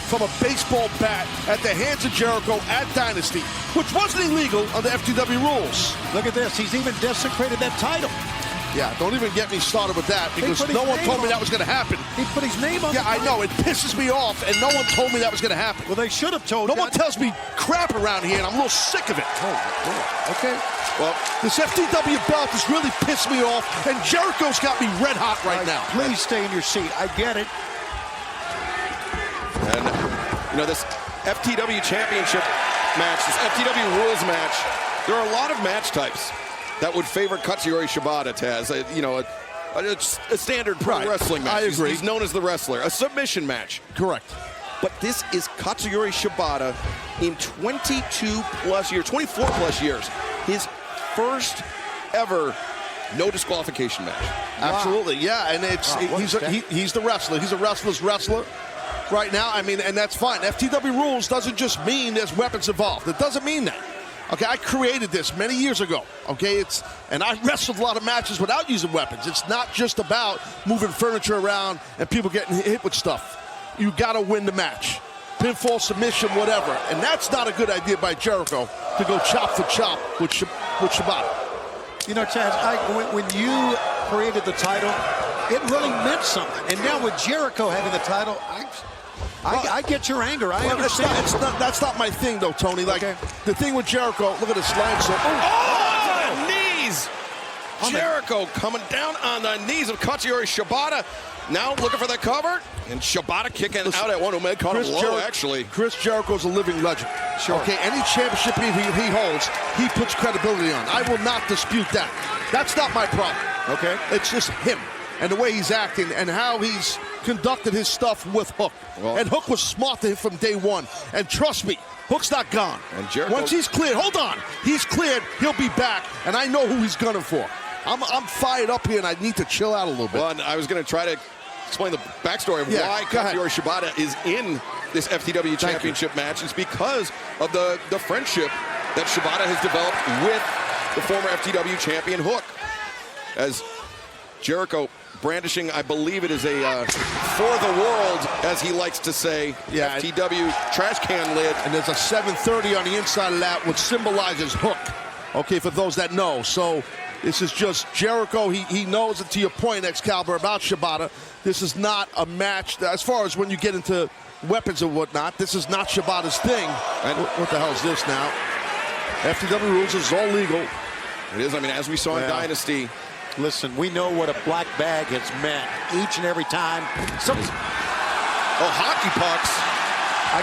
from a baseball bat at the hands of Jericho at Dynasty, which wasn't illegal under FTW rules. Look at this. He's even desecrated that title. Yeah, don't even get me started with that, because no one told me that was going to happen. He put his name on. Yeah, I know. It pisses me off, and no one told me that was going to happen. Well, they should have told. No one tells me crap around here, and I'm a little sick of it. Oh, okay. Well, this FTW belt has really pissed me off, and Jericho's got me red hot right now. Please stay in your seat. I get it. And, you know, this FTW championship match, this FTW rules match, there are a lot of match types that would favor Katsuyori Shibata, Taz. You know, a standard pro wrestling match. I agree. He's known as the wrestler. A submission match. Correct. But this is Katsuyori Shibata in 22 plus years, 24 plus years. His first ever no disqualification match. Wow. Absolutely, yeah. And he's the wrestler. He's a wrestler's wrestler right now. I mean, and that's fine. FTW rules doesn't just mean there's weapons involved. It doesn't mean that. Okay, I created this many years ago. Okay, and I wrestled a lot of matches without using weapons. It's not just about moving furniture around and people getting hit with stuff. You got to win the match, pinfall, submission, whatever. And that's not a good idea by Jericho to go chop for chop with Shibata. You know, Chaz, when you created the title, it really meant something. And now with Jericho having the title, I get your anger. I understand. That's not my thing, though, Tony. Like, the thing with Jericho, look at the slide. So, on the knees! Jericho coming down on the knees of Katsuyori Shibata. Now looking for the cover. And Shibata kicking out at one who may call him low, actually. Chris Jericho's a living legend. Sure. Okay, any championship he holds, he puts credibility on. I will not dispute that. That's not my problem. Okay. It's just him and the way he's acting and how he's conducted his stuff with Hook. Well, and Hook was smart to him from day one. And trust me, Hook's not gone. And Jericho, once he's cleared, hold on. He's cleared, he'll be back, and I know who he's gunning for. I'm fired up here, and I need to chill out a little bit. Well, and I was going to try to explain the backstory of why Katsuyori Shibata is in this FTW championship match. It's because of the friendship that Shibata has developed with the former FTW champion Hook. As Jericho brandishing, I believe it is a for the world, as he likes to say, FTW trash can lid. And there's a 730 on the inside of that, which symbolizes Hook, okay, for those that know. So this is just Jericho. He knows it, to your point, Excalibur, about Shibata. This is not a match, as far as when you get into weapons and whatnot, this is not Shibata's thing. And what the hell is this now? FTW rules, is all legal. It is, I mean, as we saw in Dynasty. Listen, we know what a black bag has meant each and every time. Hockey pucks. You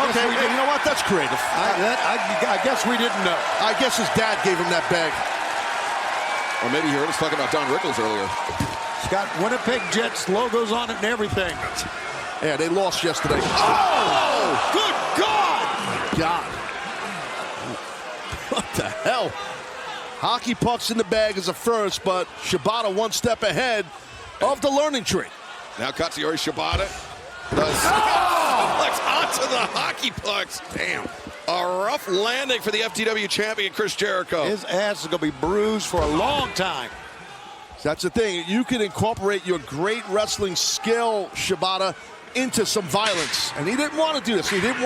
know what? That's creative. I guess we didn't know. I guess his dad gave him that bag. Or maybe you heard us talking about Don Rickles earlier. It's got Winnipeg Jets logos on it and everything. Yeah, they lost yesterday. Oh! Good God! Oh, my God. What the hell? Hockey pucks in the bag is a first, but Shibata one step ahead of the learning tree. Now Katsuyori Shibata does onto the hockey pucks. Damn. A rough landing for the FTW champion, Chris Jericho. His ass is going to be bruised for a long time. That's the thing. You can incorporate your great wrestling skill, Shibata, into some violence. And he didn't want to do this. He doesn't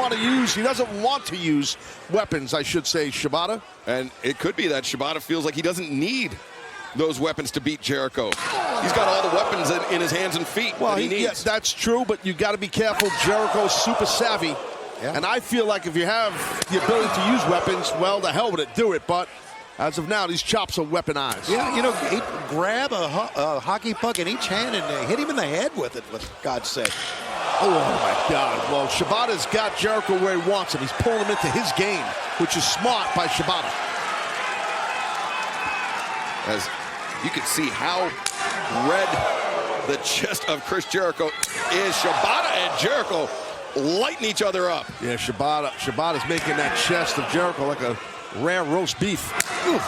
want to use weapons, I should say, Shibata. And it could be that Shibata feels like he doesn't need those weapons to beat Jericho. He's got all the weapons in his hands and feet that he needs. Yeah, that's true, but you got to be careful. Jericho's super savvy. Yeah. And I feel like if you have the ability to use weapons, well, the hell with it, do it. But as of now, these chops are weaponized. Yeah, you know, he'd grab a hockey puck in each hand and hit him in the head with it, for God's sake. Oh, my God. Well, Shibata's got Jericho where he wants him. He's pulling him into his game, which is smart by Shibata. As you can see how red the chest of Chris Jericho is. Shibata and Jericho lighting each other up. Yeah, Shibata's making that chest of Jericho like a rare roast beef. Oof.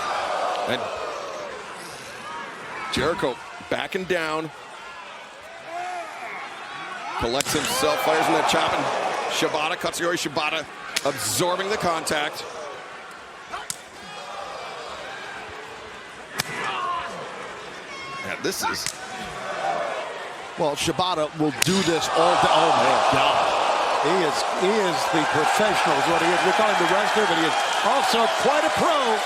And Jericho backing down. Collects himself, fires in that chop, and Shibata, Katsuyori Shibata, absorbing the contact. And this is... Well, Shibata will do this all day. Oh, my God. He is the professional is what he is. We call him the wrestler, but he is also quite a pro.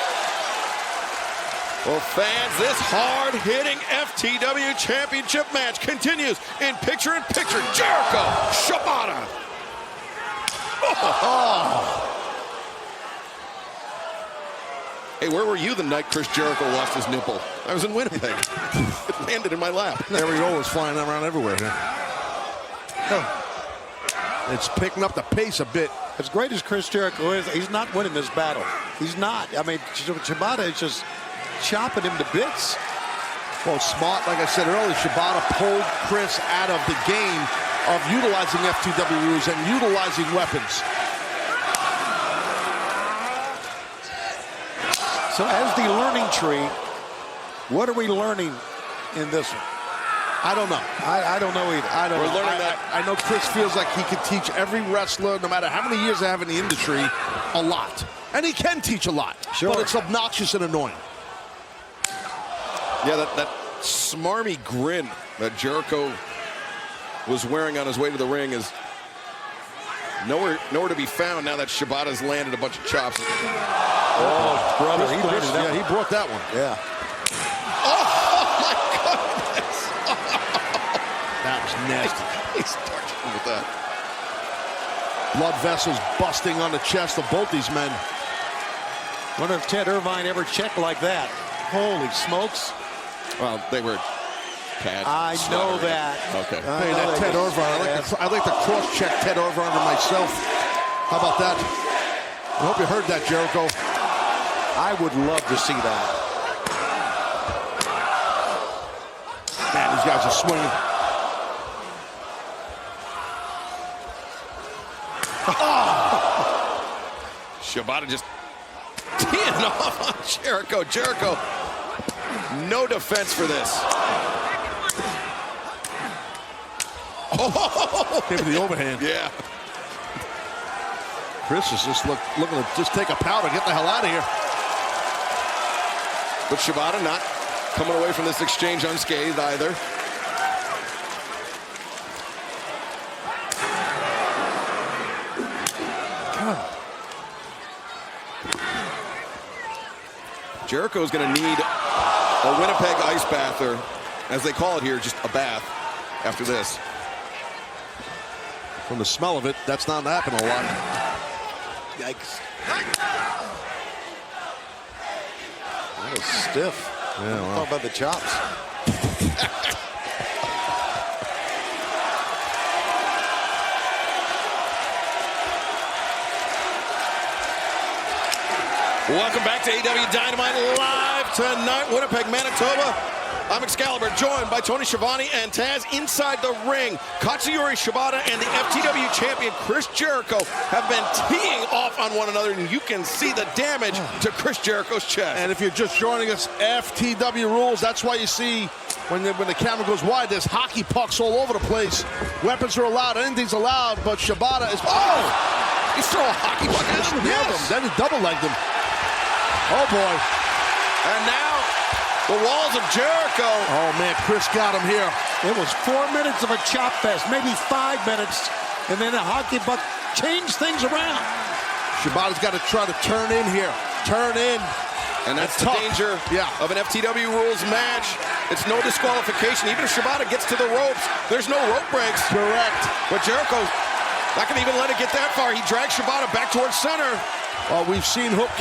Well, fans, this hard-hitting FTW Championship match continues in picture-in-picture. Jericho, Shibata. Oh. Hey, where were you the night Chris Jericho lost his nipple? I was in Winnipeg. It landed in my lap. There we go. It's flying around everywhere here. Oh. It's picking up the pace a bit. As great as Chris Jericho is, he's not winning this battle. He's not. I mean, Shibata is just chopping him to bits. Well, smart, like I said earlier, Shibata pulled Chris out of the game of utilizing FTW rules and utilizing weapons. So as the learning tree, what are we learning in this one? I don't know. I don't know either. I don't know. I know Chris feels like he can teach every wrestler, no matter how many years they have in the industry, a lot. And he can teach a lot. Sure. But it's obnoxious and annoying. Yeah, that smarmy grin that Jericho was wearing on his way to the ring is nowhere to be found now that Shibata's landed a bunch of chops. Oh, brother, he brought that one. Yeah. Oh, my goodness. That was nasty. He's touching with that. Blood vessels busting on the chest of both these men. Wonder if Ted Irvine ever checked like that. Holy smokes. Well, they were pads. I know that. Okay. Hey, that Ted Irvine. I'd like to cross-check Ted Irvine to myself. How about that? I hope you heard that, Jericho. I would love to see that. Man, these guys are swinging. Shibata just teeing off on Jericho. Jericho, no defense for this. Oh, gave him the overhand. Yeah. Chris is just looking to just take a powder, get the hell out of here. But Shibata not coming away from this exchange unscathed either. Jericho's going to need a Winnipeg ice bath, or as they call it here, just a bath after this. From the smell of it, that's not happening a lot. Yikes. That was stiff. Yeah, well. How about the chops? Welcome back to AEW Dynamite live tonight, Winnipeg, Manitoba. I'm Excalibur, joined by Tony Schiavone and Taz inside the ring. Katsuyori Shibata and the FTW champion Chris Jericho have been teeing off on one another, and you can see the damage to Chris Jericho's chest. And if you're just joining us, FTW rules, that's why you see when the camera goes wide, there's hockey pucks all over the place. Weapons are allowed, anything's allowed, but Shibata is... Oh! He's throwing a hockey puck at him. Nailed him, then he double-legged him. Oh, boy. And now, the walls of Jericho. Oh, man, Chris got him here. It was 4 minutes of a chop fest, maybe 5 minutes, and then a hockey puck changed things around. Shibata's got to try to turn in here. Turn in. And that's the danger of an FTW rules match. It's no disqualification. Even if Shibata gets to the ropes, there's no rope breaks. Correct. But Jericho not going to even let it get that far. He drags Shibata back towards center. We've seen hook